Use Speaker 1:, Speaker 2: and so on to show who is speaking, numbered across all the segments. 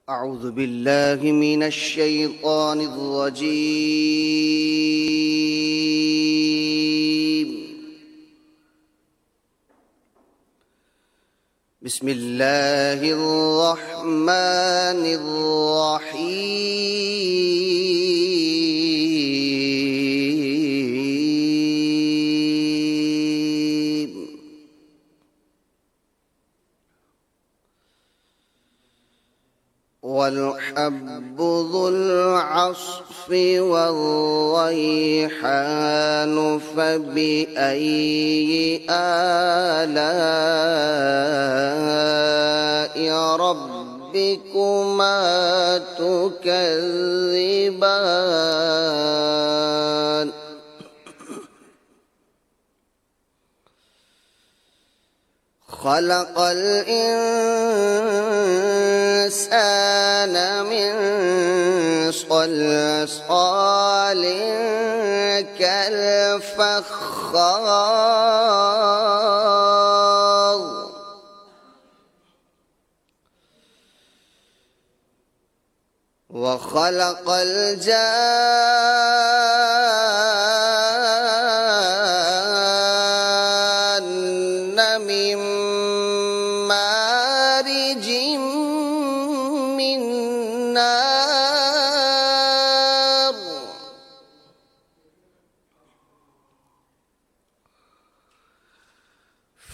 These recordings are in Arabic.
Speaker 1: أعوذ بالله من الشيطان الرجيم. بسم الله الرحمن الرحيم. والحب ذو العصف والريحان فبأي آلاء ربكما تكذبان. خلق الإنسان من صلصال كالفخار. وخلق الجان من مارج من نار.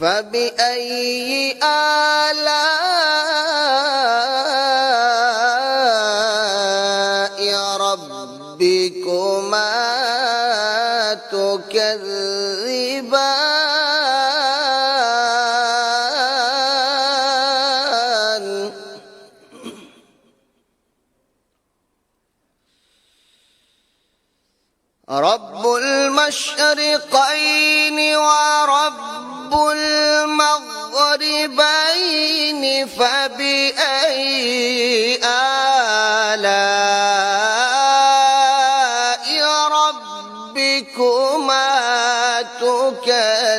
Speaker 1: فبأي آلاء ربكما تكذبان. رب المشرقين ورب المغربين فبأي آلاء ربكما تكذبان.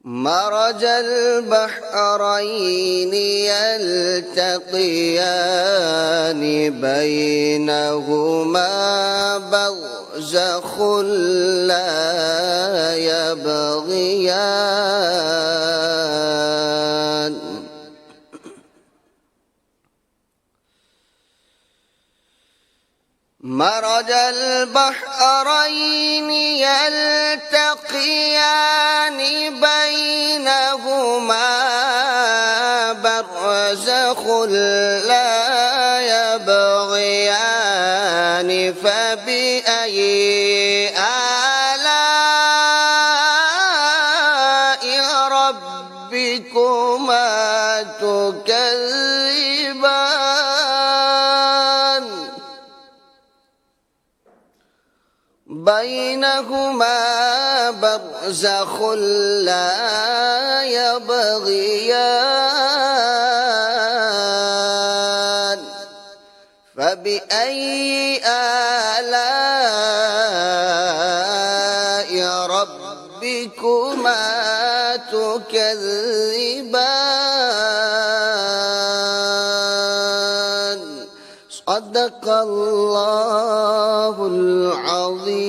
Speaker 1: مرج البحرين يلتقيان بينهما برزخ لا يبغيان. مرج البحرين يلتقيان بينهما برزخ لا يبغيان. فبأي آلاء ربكما تكذبان. بينهما برزخ لا يبغيان. فبأي آلاء ربكما تكذبان. صدق الله العظيم.